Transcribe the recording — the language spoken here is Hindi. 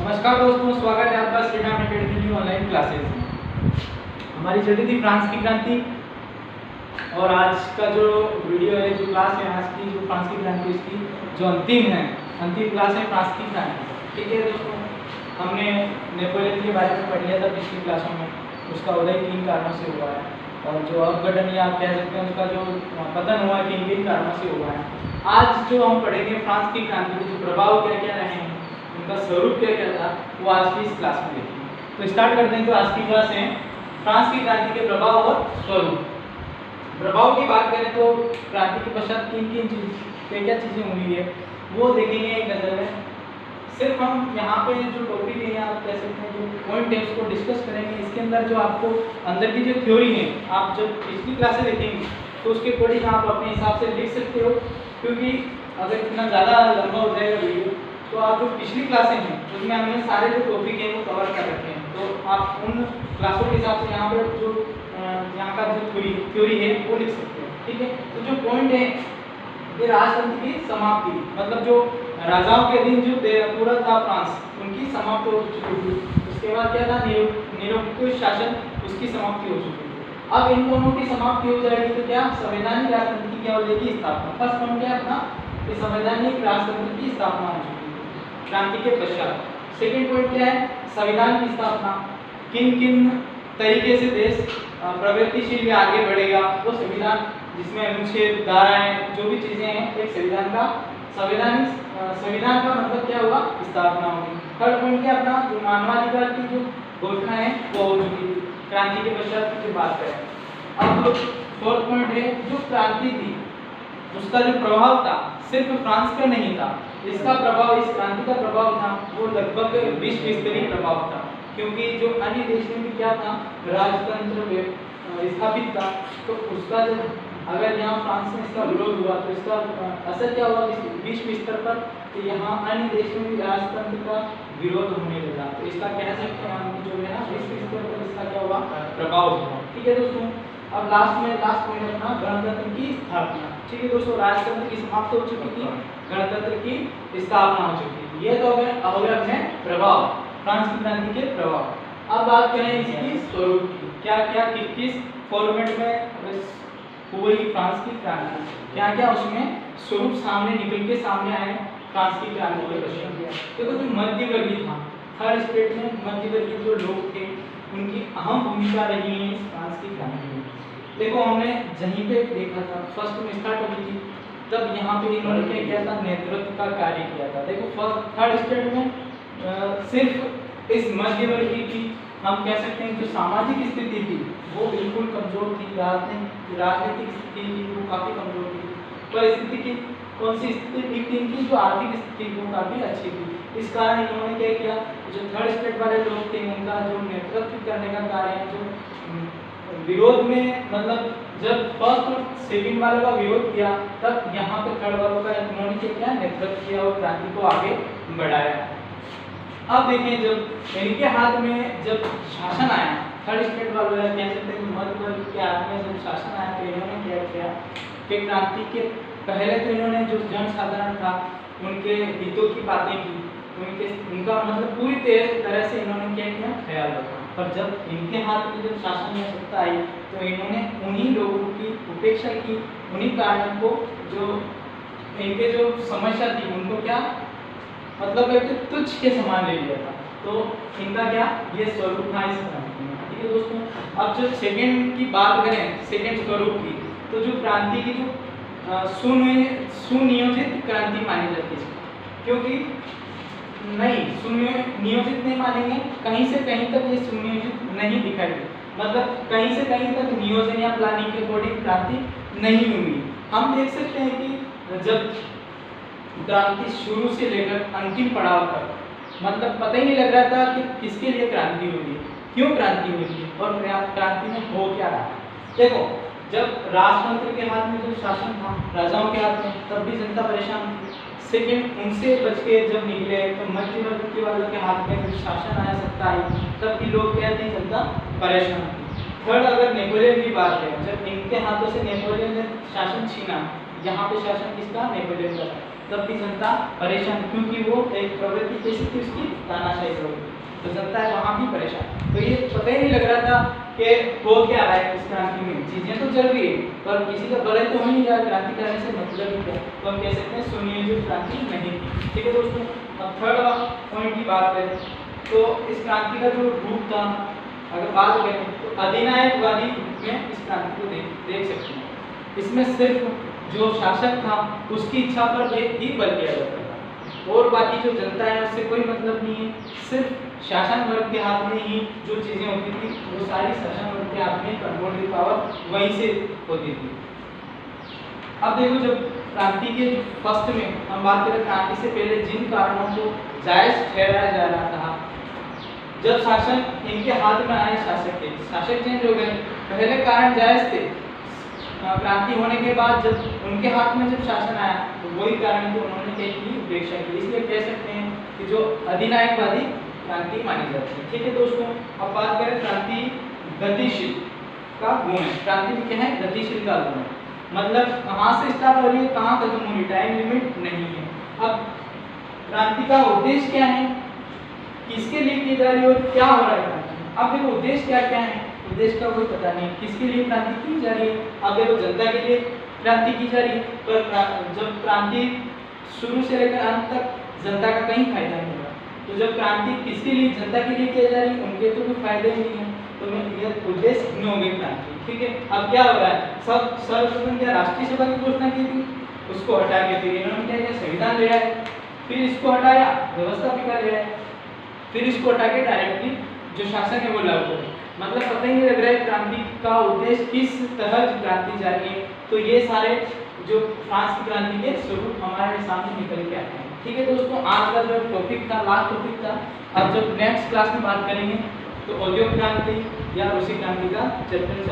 नमस्कार दोस्तों, स्वागत है आपका श्रीराम अकेडमी की ऑनलाइन क्लासेस में। हमारी चली थी फ्रांस की क्रांति और आज का जो वीडियो है, जो क्लास है आज की, जो फ्रांस की क्रांति इसकी जो अंतिम क्लास है फ्रांस की क्रांति। ठीक है दोस्तों, हमने नेपोलियन के बारे में पढ़ लिया था पिछली क्लासों में। उसका उदय किन कारणों से हुआ है और जो अपघटन या आप कह सकते हैं उसका जो पतन हुआ है किन कारणों से हुआ है। आज जो हम पढ़ेंगे फ्रांस की क्रांति के जो प्रभाव क्या क्या रहे हैं, उनका स्वरूप क्या क्या था, वो आज की इस क्लास में देखेंगे। तो स्टार्ट करते हैं। तो आज की क्लास है फ्रांस की क्रांति के प्रभाव और स्वरूप। प्रभाव की बात करें तो क्रांति के पश्चात किन किन चीज क्या चीजें हुई है वो देखेंगे एक नजर में। सिर्फ हम यहाँ पे जो टॉपिक है, आप कह सकते हैं जो पॉइंट है उसको डिस्कस करेंगे। इसके अंदर जो आपको अंदर की जो थ्योरी है, आप जब पिछली क्लासें देखेंगे तो उसके अकॉर्डिंग आप अपने हिसाब से लिख सकते हो, क्योंकि अगर इतना ज़्यादा लंबा हो जाएगा वीडियो तो आप जो पिछली क्लासें हैं उसमें हमने सारे जो टॉपिक हैं वो कवर कर रखे हैं। तो आप उन क्लासों के हिसाब से यहाँ पर जो यहाँ का जो थ्योरी है वो लिख सकते हैं। ठीक है, तो जो पॉइंट है ये राजतंत्र की समाप्ति, मतलब जो राजाओं के अधीन जो पूरा था फ्रांस, उनकी समाप्ति हो चुकी थी। उसके बाद क्या था, निरंकुश शासन, उसकी समाप्ति हो चुकी थी। अब इन दोनों की समाप्ति हो जाएगी तो क्या संवैधानिक राजतंत्र की क्या हो जाएगी, स्थापना। फर्स्ट पॉइंट क्या अपना, कि संवैधानिक राजतंत्र की स्थापना हो चुकी है क्रांति के पश्चात। सेकेंड पॉइंट क्या है, संविधान की स्थापना। किन किन तरीके से देश प्रगतिशील या आगे बढ़ेगा, वो संविधान जिसमें अनुच्छेद, धाराएं, जो भी चीजें हैं, एक संविधान का मतलब क्या हुआ, स्थापना होगी। थर्ड पॉइंट क्या अपना, जो मानवाधिकार की जो घोषणा है वो हो चुकी थी क्रांति के पश्चात की बात करें। अब फोर्थ पॉइंट है, जो क्रांति थी उसका जो प्रभाव था सिर्फ फ्रांस पर नहीं था, इसका प्रभाव, इस क्रांति का प्रभाव था वो लगभग विश्व स्तरीय प्रभाव था, क्योंकि जो अन्य देश में भी क्या था, राजतंत्र स्थापित था। तो उसका जो अगर यहाँ फ्रांस में इसका विरोध हुआ तो इसका असर क्या हुआ विश्व स्तर पर, तो यहाँ अन्य देश में भी राजतंत्र का विरोध होने लगा। तो इसका कह सकते हैं हम जो है ना, विश्व स्तर पर इसका क्या हुआ, प्रभाव हुआ। ठीक है दोस्तों, अब लास्ट पॉइंट अपना गणतंत्र की स्थापना। ठीक है दोस्तों, राजतंत्र की समाप्ति हो चुकी थी, गणतंत्र की स्थापना हो चुकी थी। ये तो अगर अपने प्रभाव, फ्रांस की क्रांति के प्रभाव। अब बात करें इसकी स्वरूप की, क्या क्या किस फॉर्मेट में हुई फ्रांस की क्रांति, क्या क्या उसमें स्वरूप सामने निकल के सामने आए फ्रांस की क्रांति के पश्चात। देखो जो मध्यवर्गीय था, हर स्टेट में मध्यवर्गीय जो लोग थे उनकी अहम भूमिका रही है इस फ्रांस की क्रांति में। देखो हमने जहीं पे देखा था, फर्स्ट में स्टार्ट हुई थी, तब यहाँ पे इन्होंने क्या किया था, नेतृत्व का कार्य किया था। देखो थर्ड स्टेट में सिर्फ इस मध्यवर्गीय की हम कह सकते हैं जो सामाजिक स्थिति थी वो बिल्कुल कमजोर थी, राजनीतिक स्थिति थी वो काफी कमजोर थी। परिस्थिति की कौन सी स्थिति ठीक थी इनकी, जो आर्थिक स्थिति वो काफी अच्छी थी। इस कारण इन्होंने क्या किया, जो थर्ड स्टेट वाले लोग थे उनका जो नेतृत्व करने का कार्य, जो विरोध में, मतलब जब फर्स्ट और सेकंड वालों का विरोध किया तब यहाँ पे थर्ड वालों का इन्होंने क्या किया, नेतृत्व किया और क्रांति को आगे बढ़ाया। अब देखिए जब इनके हाथ में जब शासन आया, थर्ड स्टेट वालों कह सकते हैं मध्य वर्ग के हाथ में जब शासन आया तो इन्होंने क्या किया कि क्रांति के पहले तो इन्होंने जो जनसाधारण था उनके हितों की बातें की, उनका मतलब पूरी तरह से इन्होंने क्या किया, ख्याल रखा। पर जब इनके हाथ में जब शासन में सत्ता आई तो इन्होंने उन्हीं लोगों की उपेक्षा की, उन्हीं कार्यों को जो इनके जो समस्या थी उनको क्या मतलब एक तुच्छ के समान ले लिया था। तो इनका क्या ये स्वरूप था इस क्रांति में। ठीक है दोस्तों, अब जब सेकंड की बात करें, सेकंड स्वरूप की, तो जो क्रांति की जो सुनियोजित क्रांति मानी जाती है, क्योंकि नहीं सुनियोजित नहीं मानेंगे, कहीं से कहीं तक ये सुनियोजित नहीं दिखाई दे, मतलब कहीं से कहीं तक नियोजन या प्लानिंग के अकॉर्डिंग क्रांति नहीं हुई। हम देख सकते हैं कि जब क्रांति शुरू से लेकर अंतिम पड़ाव तक मतलब पता ही नहीं लग रहा था कि किसके लिए क्रांति हुई है, क्यों क्रांति हुई है और क्रांति में हो क्या रहा है। देखो जब राजतंत्र के हाथ में जो शासन था, राजाओं के हाथ में, तब भी जनता परेशान थी। सेकेंड उनसे बच के जब निकले तो मध्य वर्ग के वालों के हाथ में जब शासन आया, सत्ता आई, तब भी लोग क्या थे, जनता परेशान थी। थर्ड अगर नेपोलियन की बात है, जब इनके हाथों से नेपोलियन ने शासन छीना यहाँ पे शासन किसका, नेपोलियन का था। तब भी जनता परेशान, क्योंकि वो एक प्रवृत्ति कैसी थी उसकी, तानाशाही प्रवृत्ति, तो जनता है वहाँ भी परेशान। तो ये पता ही नहीं लग रहा था कि हो क्या रहा है इस क्रांति में, चीजें तो चल रही है पर किसी का भलाई तो हो नहीं रहा, क्रांति करने से मतलब ही क्या, तो हम कह सकते हैं सुनियोजित क्रांति नहीं थी। ठीक है दोस्तों, अब थर्ड पॉइंट की बात करें तो इस क्रांति का जो रूप था, अगर बात करें तो अधिनायकवादी रूप में इस क्रांति को देख सकते हैं। इसमें सिर्फ जो शासक था उसकी इच्छा पर ही बल दिया जाता था और बाकी जो जनता है उससे कोई मतलब नहीं है, सिर्फ शासन वर्ग के हाथ में ही जो चीजें होती थी वो सारी शासन वर्ग के हाथ में, कंट्रोल की पावर वहीं से होती थी। अब देखो जब क्रांति के फर्स्ट में हम बात करें, क्रांति से पहले जिन कारणों को जायज ठहराया जा रहा था, जब शासन इनके हाथ में आए, शासक चेंज हो गए, पहले कारण जायज थे, क्रांति होने के बाद जब उनके हाथ में जब शासन आया तो वही कारण को उन्होंने की उपेक्षा की, इसलिए कह सकते हैं कि जो अधिनायकवादी क्रांति मानी जाती है। ठीक है दोस्तों, अब बात करें क्रांति गतिशील का गुण है। क्रांति में क्या है, गतिशील का गुण है, मतलब कहाँ से स्टार्ट हो रही है कहाँ खत्म हो रही है, टाइम लिमिट नहीं है। अब क्रांति का उद्देश्य क्या है, किसके लिए की जा रही है और क्या हो रहा है क्रांति। अब देखो उद्देश्य क्या क्या है, उद्देश्य का कोई पता नहीं, किसके लिए क्रांति की जा रही है। अब देखो जनता के लिए क्रांति की जा रही है, पर जब क्रांति शुरू से लेकर अंत तक जनता का कहीं फायदा नहीं होगा, तो जब क्रांति किसके लिए, जनता के लिए की जा रही है, उनके तो कोई फायदे ही नहीं है, तो यह उद्देश्य नहीं होगी क्रांति। ठीक है, अब क्या हो रहा है, सब सर्वप्रथम क्या राष्ट्रीय सभा की घोषणा की थी, उसको हटा के फिर इन्होंने क्या किया, संविधान ले आए, फिर इसको हटाया, व्यवस्थापिका ले आए, फिर इसको हटा के डायरेक्टली जो शासन है वो लागू करें। मतलब पता ही नहीं लग रहा है क्रांति का उद्देश्य किस तरह क्रांति जा रही है। तो ये सारे जो फ्रांस की क्रांति के स्वरूप हमारे सामने निकल के आते हैं। ठीक है दोस्तों, आज का जो टॉपिक था, लास्ट टॉपिक था, अब जब नेक्स्ट क्लास में बात करेंगे तो औद्योगिक क्रांति या रूसी क्रांति का चैप्टर